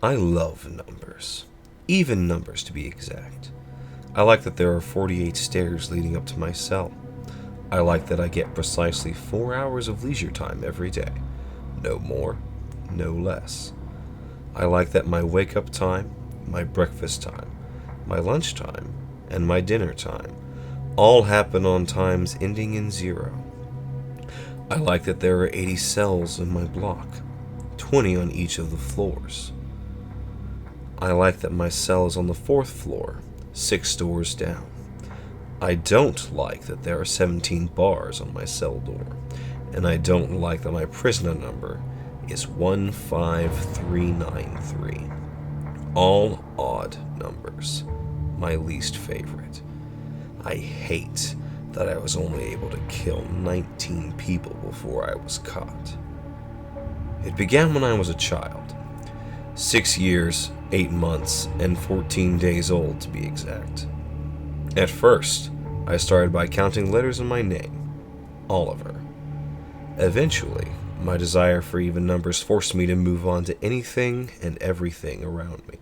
I love numbers. Even numbers, to be exact. I like that there are 48 stairs leading up to my cell. I like that I get precisely 4 hours of leisure time every day. No more, no less. I like that my wake-up time, my breakfast time, my lunch time, and my dinner time all happen on times ending in 0. I like that there are 80 cells in my block, 20 on each of the floors. I like that my cell is on the 4th floor, 6 doors down. I don't like that there are 17 bars on my cell door, and I don't like that my prisoner number is 15393. All odd numbers, my least favorite. I hate that I was only able to kill 19 people before I was caught. It began when I was a child, 6 years, 8 months, and 14 days old to be exact. At first, I started by counting letters in my name, Oliver. Eventually, my desire for even numbers forced me to move on to anything and everything around me.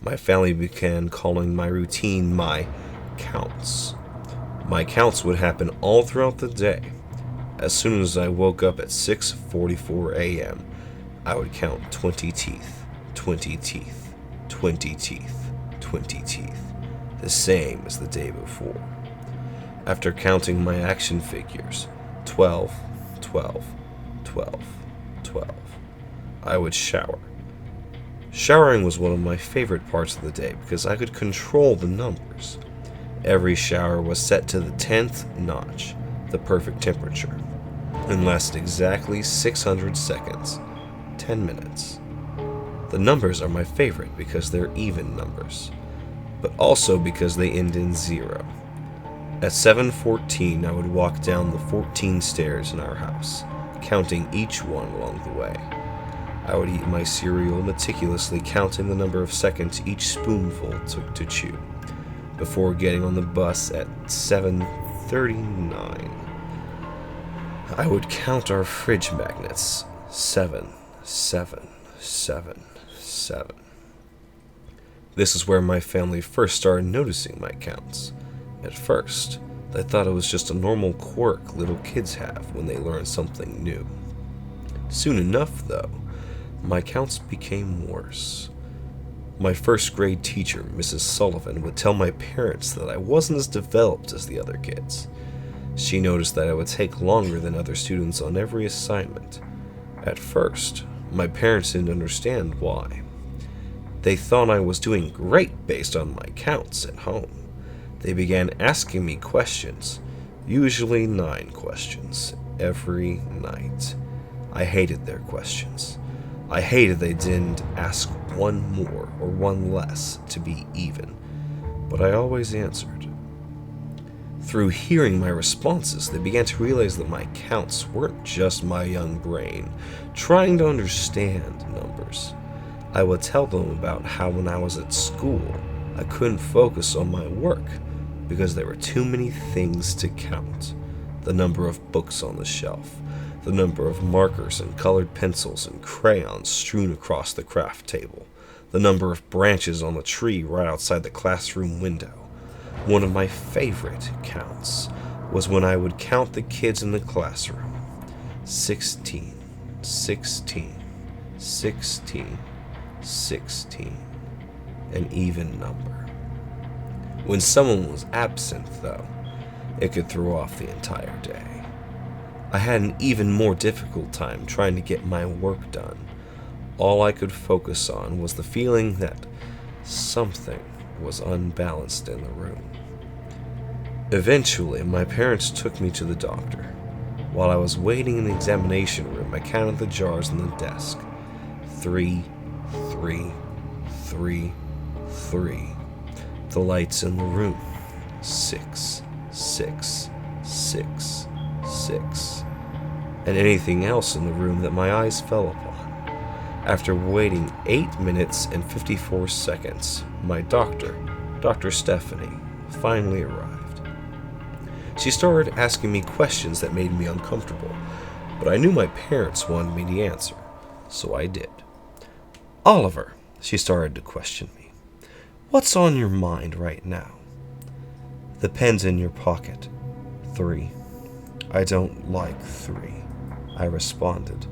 My family began calling my routine my counts. My counts would happen all throughout the day. As soon as I woke up at 6:44 a.m., I would count 20 teeth, 20 teeth, 20 teeth, 20 teeth, the same as the day before. After counting my action figures, 12, 12, 12, 12, I would shower. Showering was one of my favorite parts of the day because I could control the numbers. Every shower was set to the 10th notch, the perfect temperature, and lasted exactly 600 seconds, 10 minutes. The numbers are my favorite because they're even numbers, but also because they end in 0. At 7:14, I would walk down the 14 stairs in our house, counting each one along the way. I would eat my cereal meticulously, counting the number of seconds each spoonful took to chew, before getting on the bus at 7:39. I would count our fridge magnets, 7, 7, 7, 7. This is where my family first started noticing my counts. At first, they thought it was just a normal quirk little kids have when they learn something new. Soon enough, though, my counts became worse. My first grade teacher, Mrs. Sullivan, would tell my parents that I wasn't as developed as the other kids. She noticed that I would take longer than other students on every assignment. At first, my parents didn't understand why. They thought I was doing great based on my counts at home. They began asking me questions, usually 9 questions, every night. I hated their questions. I hated they didn't ask one more or one less to be even, but I always answered. Through hearing my responses, they began to realize that my counts weren't just my young brain trying to understand numbers. I would tell them about how when I was at school, I couldn't focus on my work because there were too many things to count. The number of books on the shelf, the number of markers and colored pencils and crayons strewn across the craft table, the number of branches on the tree right outside the classroom window. One of my favorite counts was when I would count the kids in the classroom. 16, 16, 16, 16, an even number. When someone was absent, though, it could throw off the entire day. I had an even more difficult time trying to get my work done. All I could focus on was the feeling that something was unbalanced in the room. Eventually, my parents took me to the doctor. While I was waiting in the examination room, I counted the jars on the desk. 3, 3, 3, 3. The lights in the room. 6, 6, 6, 6. And anything else in the room that my eyes fell upon. After waiting 8 minutes and 54 seconds, my doctor, Dr. Stephanie, finally arrived. She started asking me questions that made me uncomfortable, but I knew my parents wanted me to answer, so I did. "Oliver," She started to question me. "What's on your mind right now?" "The pen's in your pocket. 3. "I don't like 3, I responded.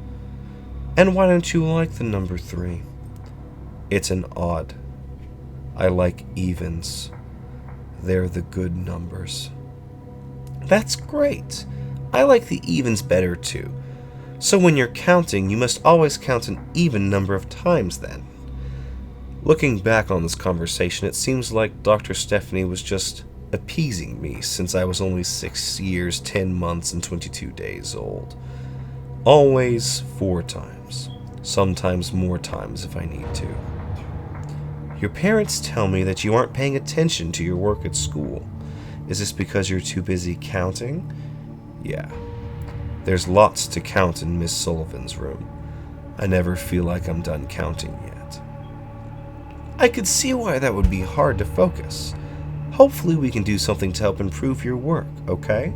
"And why don't you like the number 3? "It's an odd. I like evens. They're the good numbers." "That's great. I like the evens better too. So when you're counting, you must always count an even number of times then." Looking back on this conversation, it seems like Dr. Stephanie was just appeasing me since I was only 6 years, 10 months, and 22 days old. Always 4 times, sometimes more times if I need to. "Your parents tell me that you aren't paying attention to your work at school. Is this because you're too busy counting?" "Yeah. There's lots to count in Miss Sullivan's room. I never feel like I'm done counting yet." "I could see why that would be hard to focus. Hopefully we can do something to help improve your work, okay?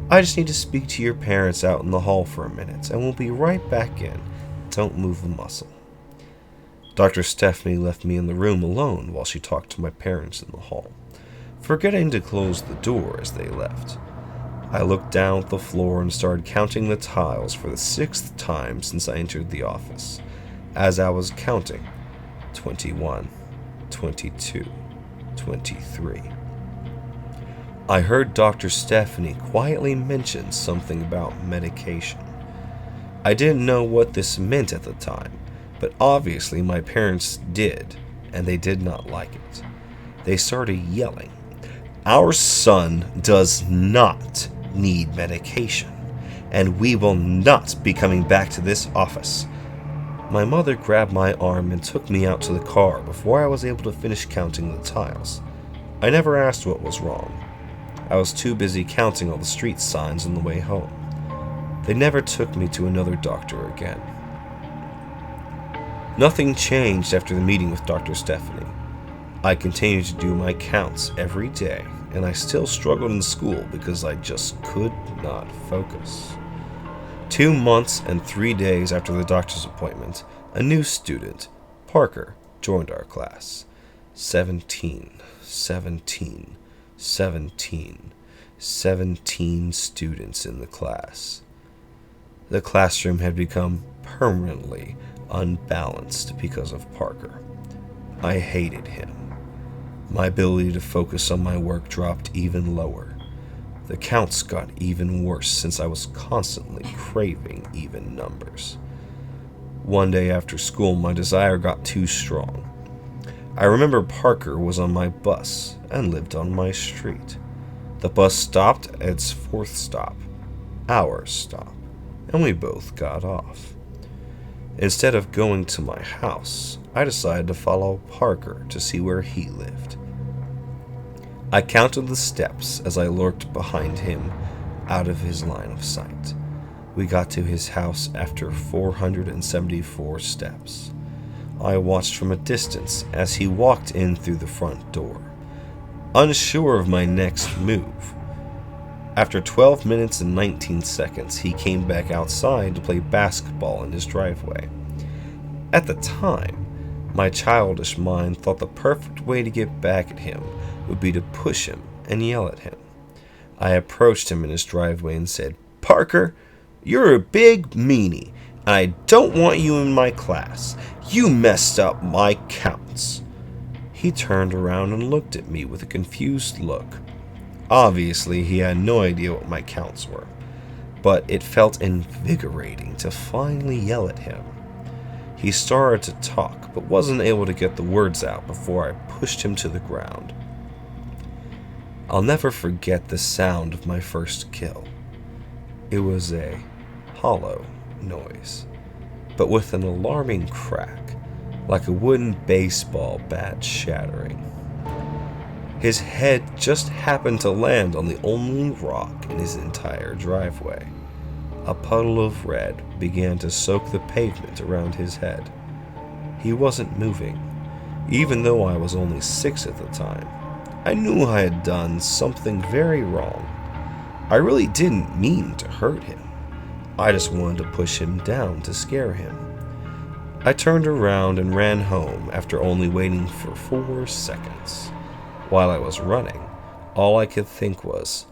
I just need to speak to your parents out in the hall for a minute, and we'll be right back in. Don't move a muscle." Dr. Stephanie left me in the room alone while she talked to my parents in the hall, forgetting to close the door as they left. I looked down at the floor and started counting the tiles for the 6th time since I entered the office. As I was counting, 21, 22, 23. I heard Dr. Stephanie quietly mention something about medication. I didn't know what this meant at the time, but obviously my parents did, and they did not like it. They started yelling, "Our son does not need medication, and we will not be coming back to this office." My mother grabbed my arm and took me out to the car before I was able to finish counting the tiles. I never asked what was wrong. I was too busy counting all the street signs on the way home. They never took me to another doctor again. Nothing changed after the meeting with Dr. Stephanie. I continued to do my counts every day, and I still struggled in school because I just could not focus. 2 months and 3 days after the doctor's appointment, a new student, Parker, joined our class. 17 students in the class. The classroom had become permanently unbalanced because of Parker. I hated him. My ability to focus on my work dropped even lower. The counts got even worse since I was constantly craving even numbers. One day after school, my desire got too strong. I remember Parker was on my bus and lived on my street. The bus stopped at its 4th stop, our stop, and we both got off. Instead of going to my house, I decided to follow Parker to see where he lived. I counted the steps as I lurked behind him, out of his line of sight. We got to his house after 474 steps. I watched from a distance as he walked in through the front door, unsure of my next move. After 12 minutes and 19 seconds, he came back outside to play basketball in his driveway. At the time, my childish mind thought the perfect way to get back at him would be to push him and yell at him. I approached him in his driveway and said, "Parker, you're a big meanie, and I don't want you in my class. You messed up my counts." He turned around and looked at me with a confused look. Obviously, he had no idea what my counts were, but it felt invigorating to finally yell at him. He started to talk, but wasn't able to get the words out before I pushed him to the ground. I'll never forget the sound of my first kill. It was a hollow noise, but with an alarming crack, like a wooden baseball bat shattering. His head just happened to land on the only rock in his entire driveway. A puddle of red began to soak the pavement around his head. He wasn't moving, even though I was only 6 at the time. I knew I had done something very wrong. I really didn't mean to hurt him. I just wanted to push him down to scare him. I turned around and ran home after only waiting for 4 seconds. While I was running, all I could think was,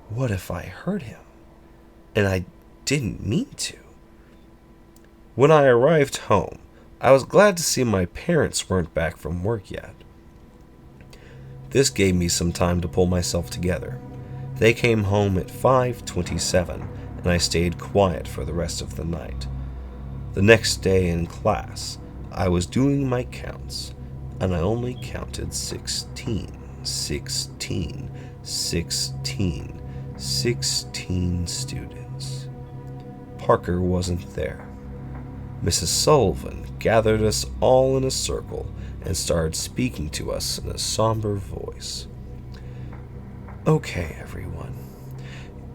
what if I hurt him? And I didn't mean to. When I arrived home, I was glad to see my parents weren't back from work yet. This gave me some time to pull myself together. They came home at 5:27, and I stayed quiet for the rest of the night. The next day in class, I was doing my counts, and I only counted 16 students. Parker wasn't there. Mrs. Sullivan gathered us all in a circle and started speaking to us in a somber voice. "Okay, everyone.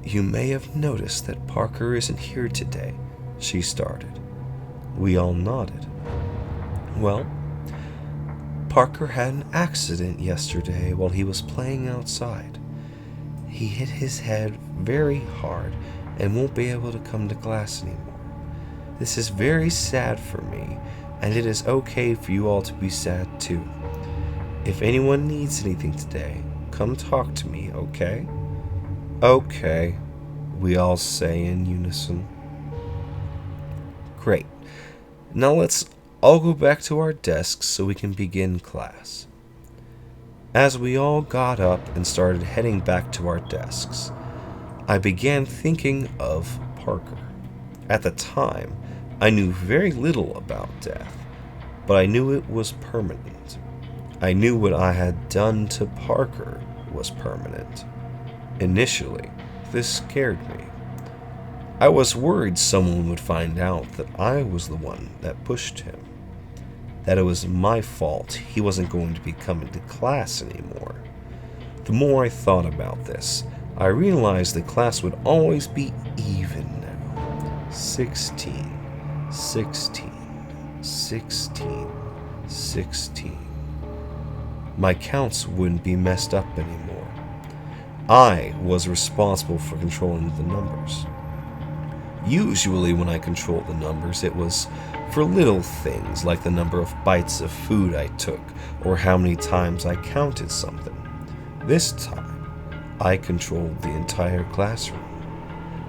You may have noticed that Parker isn't here today," she started. We all nodded. "Well, Parker had an accident yesterday while he was playing outside. He hit his head very hard and won't be able to come to class anymore. This is very sad for me, and it is okay for you all to be sad too. If anyone needs anything today, come talk to me, okay?" "Okay," we all say in unison. "Great. Now let's all go back to our desks so we can begin class." As we all got up and started heading back to our desks, I began thinking of Parker. At the time, I knew very little about death, but I knew it was permanent. I knew what I had done to Parker was permanent. Initially, this scared me. I was worried someone would find out that I was the one that pushed him, that it was my fault he wasn't going to be coming to class anymore. The more I thought about this, I realized that class would always be even now. 16. My counts wouldn't be messed up anymore. I was responsible for controlling the numbers. Usually when I controlled the numbers, it was for little things like the number of bites of food I took or how many times I counted something. This time, I controlled the entire classroom.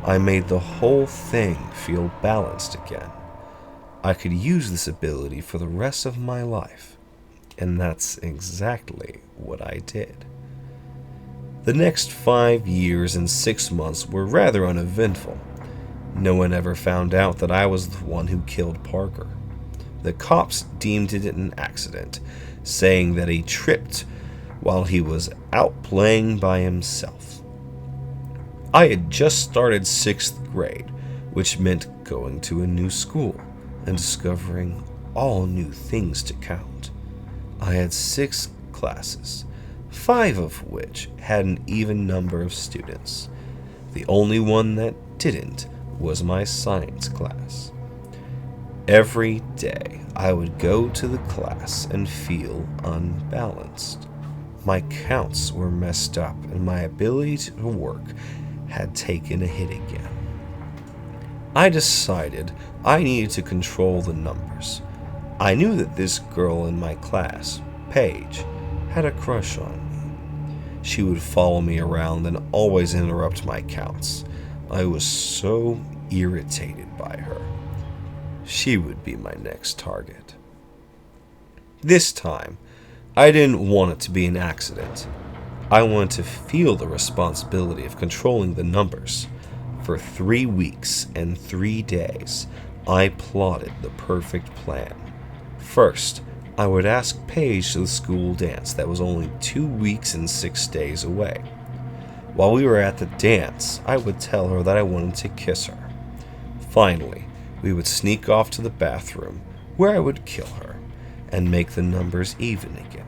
I made the whole thing feel balanced again. I could use this ability for the rest of my life, and that's exactly what I did. The next 5 years and 6 months were rather uneventful. No one ever found out that I was the one who killed Parker. The cops deemed it an accident, saying that he tripped while he was out playing by himself. I had just started 6th grade, which meant going to a new school and discovering all new things to count. I had 6 classes, 5 of which had an even number of students. The only one that didn't was my science class. Every day, I would go to the class and feel unbalanced. My counts were messed up, and my ability to work had taken a hit again. I decided I needed to control the numbers. I knew that this girl in my class, Paige, had a crush on me. She would follow me around and always interrupt my counts. I was so irritated by her. She would be my next target. This time, I didn't want it to be an accident. I wanted to feel the responsibility of controlling the numbers. For 3 weeks and 3 days, I plotted the perfect plan. First, I would ask Paige to the school dance that was only 2 weeks and 6 days away. While we were at the dance, I would tell her that I wanted to kiss her. Finally, we would sneak off to the bathroom, where I would kill her, and make the numbers even again.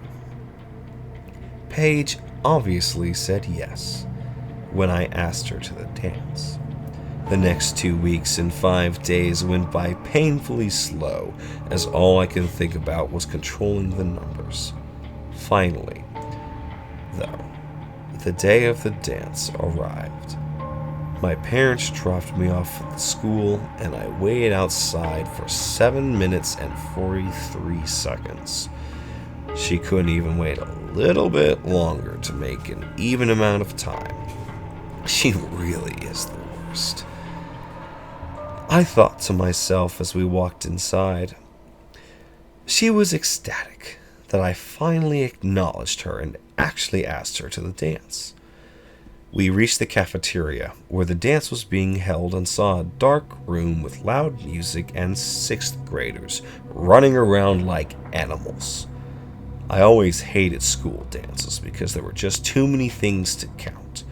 Paige obviously said yes when I asked her to the dance. The next 2 weeks and 5 days went by painfully slow, as all I could think about was controlling the numbers. Finally, though, the day of the dance arrived. My parents dropped me off at the school, and I waited outside for 7 minutes and 43 seconds. She couldn't even wait a little bit longer to make an even amount of time. She really is the worst. I thought to myself as we walked inside. She was ecstatic that I finally acknowledged her and actually asked her to the dance. We reached the cafeteria, where the dance was being held, and saw a dark room with loud music and 6th graders running around like animals. I always hated school dances because there were just too many things to count.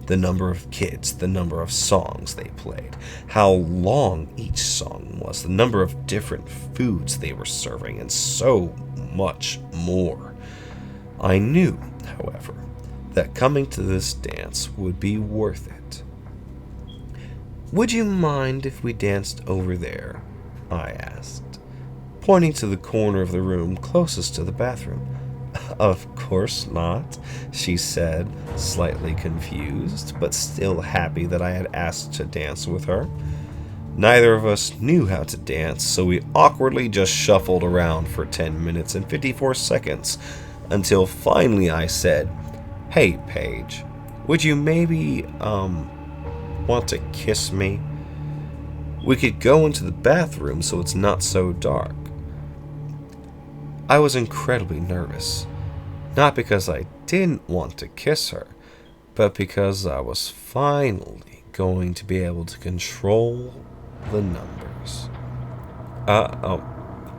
The number of kids, the number of songs they played, how long each song was, the number of different foods they were serving, and so much more. I knew, however, that coming to this dance would be worth it. "Would you mind if we danced over there?" I asked, pointing to the corner of the room closest to the bathroom. "Of course not," she said, slightly confused, but still happy that I had asked to dance with her. Neither of us knew how to dance, so we awkwardly just shuffled around for 10 minutes and 54 seconds, until finally I said, "Hey, Paige, would you maybe, want to kiss me? We could go into the bathroom so it's not so dark." I was incredibly nervous, not because I didn't want to kiss her, but because I was finally going to be able to control the numbers.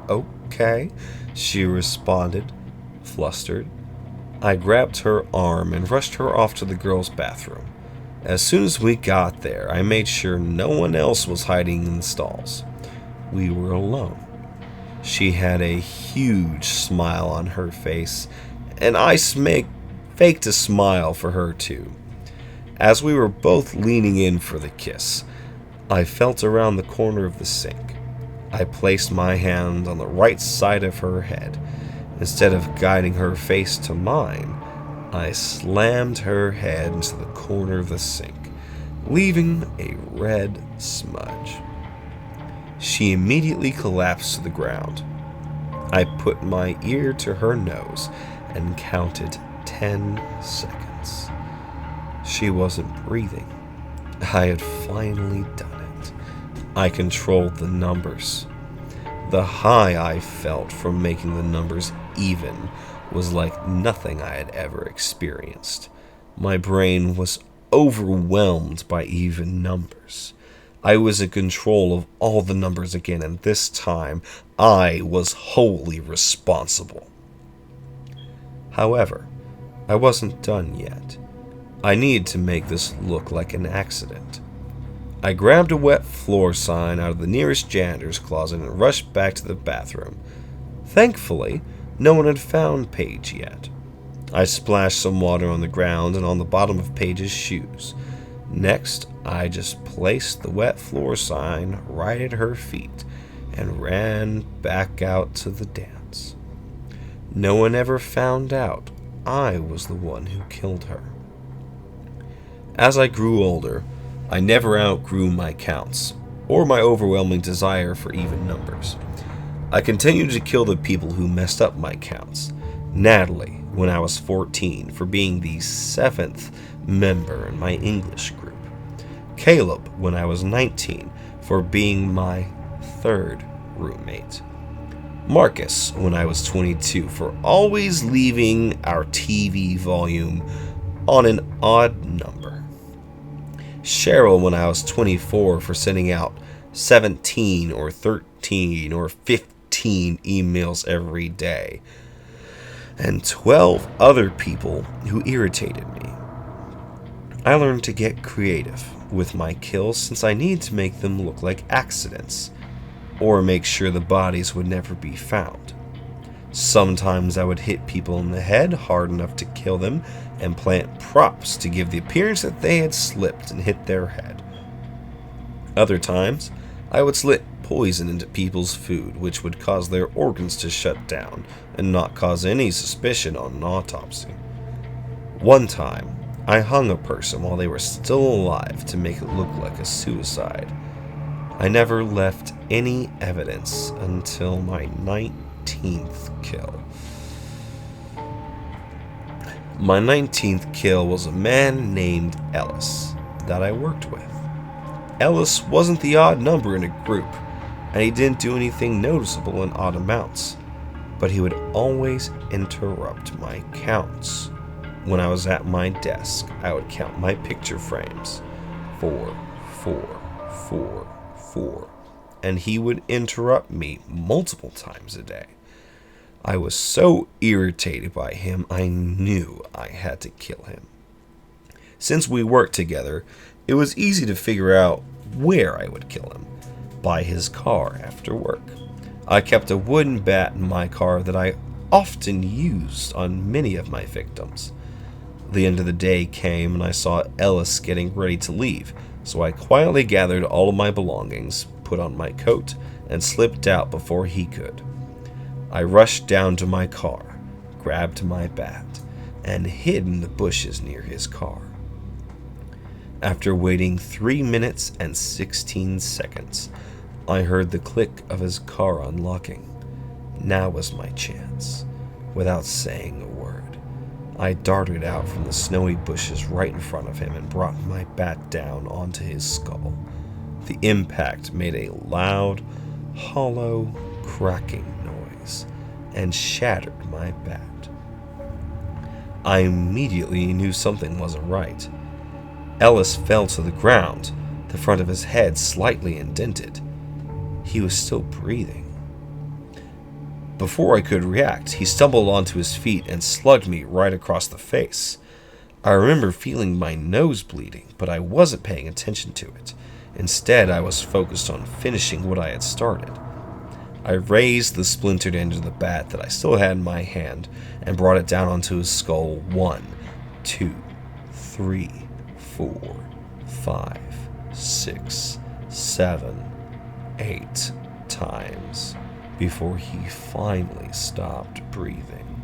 Okay, she responded, flustered. I grabbed her arm and rushed her off to the girls' bathroom. As soon as we got there, I made sure no one else was hiding in the stalls. We were alone. She had a huge smile on her face, and I faked a smile for her too. As we were both leaning in for the kiss, I felt around the corner of the sink. I placed my hand on the right side of her head. Instead of guiding her face to mine, I slammed her head into the corner of the sink, leaving a red smudge. She immediately collapsed to the ground. I put my ear to her nose and counted 10 seconds. She wasn't breathing. I had finally done it. I controlled the numbers. The high I felt from making the numbers even was like nothing I had ever experienced. My brain was overwhelmed by even numbers. I was in control of all the numbers again, and this time I was wholly responsible. However, I wasn't done yet. I needed to make this look like an accident. I grabbed a wet floor sign out of the nearest janitor's closet and rushed back to the bathroom. Thankfully, no one had found Paige yet. I splashed some water on the ground and on the bottom of Paige's shoes. Next, I just placed the wet floor sign right at her feet and ran back out to the dance. No one ever found out I was the one who killed her. As I grew older, I never outgrew my counts, or my overwhelming desire for even numbers. I continued to kill the people who messed up my counts. Natalie, when I was 14, for being the 7th member in my English group. Caleb, when I was 19, for being my 3rd roommate. Marcus, when I was 22, for always leaving our TV volume on an odd number. Cheryl, when I was 24, for sending out 17 or 13 or 15 emails every day. And 12 other people who irritated me. I learned to get creative with my kills since I needed to make them look like accidents, or make sure the bodies would never be found. Sometimes I would hit people in the head hard enough to kill them and plant props to give the appearance that they had slipped and hit their head. Other times, I would slip poison into people's food, which would cause their organs to shut down and not cause any suspicion on an autopsy. One time, I hung a person while they were still alive to make it look like a suicide. I never left any evidence until my 19th kill. My 19th kill was a man named Ellis that I worked with. Ellis wasn't the odd number in a group, and he didn't do anything noticeable in odd amounts, but he would always interrupt my counts. When I was at my desk, I would count my picture frames. 4, 4, 4, 4, and he would interrupt me multiple times a day. I was so irritated by him, I knew I had to kill him. Since we worked together, it was easy to figure out where I would kill him. By his car after work. I kept a wooden bat in my car that I often used on many of my victims. The end of the day came and I saw Ellis getting ready to leave, so I quietly gathered all of my belongings, put on my coat, and slipped out before he could. I rushed down to my car, grabbed my bat, and hid in the bushes near his car. After waiting 3 minutes and 16 seconds, I heard the click of his car unlocking. Now was my chance. Without saying a word, I darted out from the snowy bushes right in front of him and brought my bat down onto his skull. The impact made a loud, hollow, cracking noise and shattered my bat. I immediately knew something wasn't right. Ellis fell to the ground, the front of his head slightly indented. He was still breathing. Before I could react, he stumbled onto his feet and slugged me right across the face. I remember feeling my nose bleeding, but I wasn't paying attention to it. Instead, I was focused on finishing what I had started. I raised the splintered end of the bat that I still had in my hand and brought it down onto his skull 1, 2, 3, 4, 5, 6, 7, 8 times before he finally stopped breathing.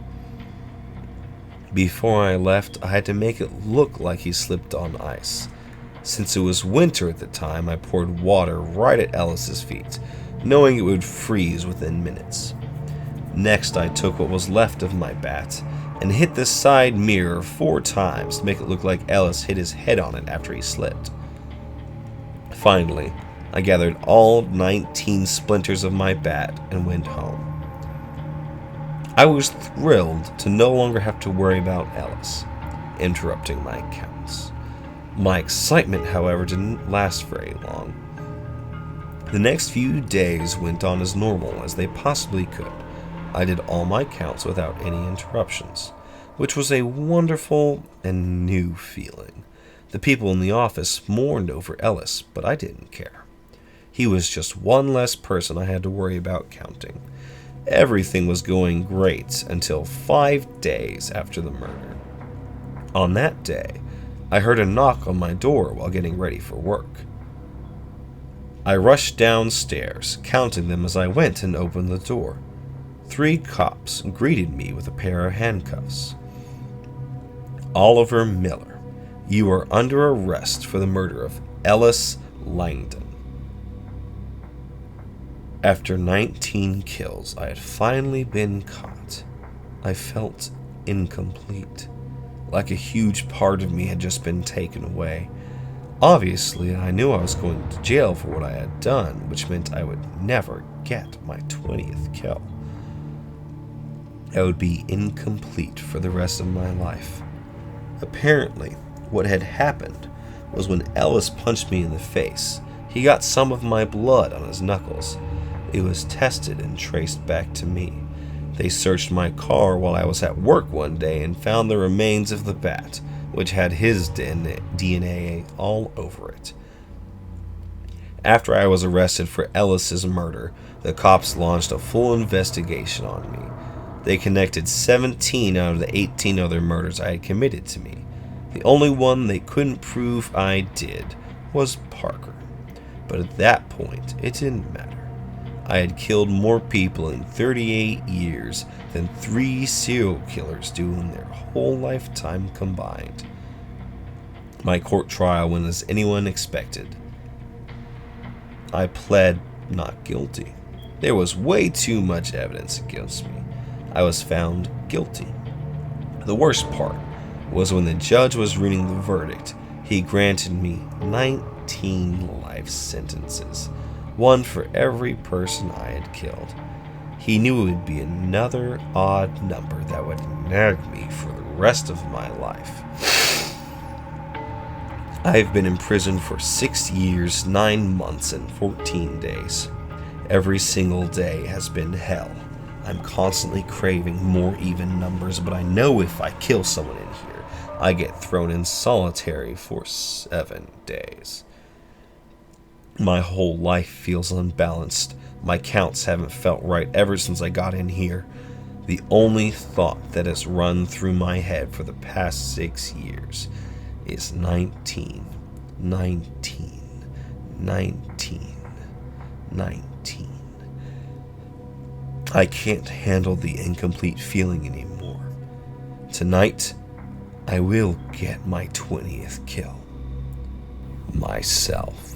Before I left, I had to make it look like he slipped on ice. Since it was winter at the time, I poured water right at Ellis's feet, knowing it would freeze within minutes. Next, I took what was left of my bat and hit the side mirror 4 times to make it look like Ellis hit his head on it after he slipped. Finally, I gathered all 19 splinters of my bat and went home. I was thrilled to no longer have to worry about Ellis interrupting my counts. My excitement, however, didn't last very long. The next few days went on as normal as they possibly could. I did all my counts without any interruptions, which was a wonderful and new feeling. The people in the office mourned over Ellis, but I didn't care. He was just one less person I had to worry about counting. Everything was going great until 5 days after the murder. On that day, I heard a knock on my door while getting ready for work. I rushed downstairs, counting them as I went, and opened the door. 3 cops greeted me with a pair of handcuffs. Oliver Miller, you are under arrest for the murder of Ellis Langdon. After 19 kills, I had finally been caught. I felt incomplete, like a huge part of me had just been taken away. Obviously, I knew I was going to jail for what I had done, which meant I would never get my 20th kill. I would be incomplete for the rest of my life. Apparently, what had happened was when Ellis punched me in the face, he got some of my blood on his knuckles. It was tested and traced back to me. They searched my car while I was at work one day and found the remains of the bat, which had his DNA all over it. After I was arrested for Ellis's murder, the cops launched a full investigation on me. They connected 17 out of the 18 other murders I had committed to me. The only one they couldn't prove I did was Parker. But at that point, it didn't matter. I had killed more people in 38 years than 3 serial killers do in their whole lifetime combined. My court trial went as anyone expected. I pled not guilty. There was way too much evidence against me. I was found guilty. The worst part was when the judge was reading the verdict, he granted me 19 life sentences, one for every person I had killed. He knew it would be another odd number that would nag me for the rest of my life. I've been in prison for 6 years, 9 months, and 14 days. Every single day has been hell. I'm constantly craving more even numbers, but I know if I kill someone in here, I get thrown in solitary for 7 days. My whole life feels unbalanced. My counts haven't felt right ever since I got in here. The only thought that has run through my head for the past 6 years is 19, 19, 19, 19. I can't handle the incomplete feeling anymore. Tonight, I will get my 20th kill. Myself.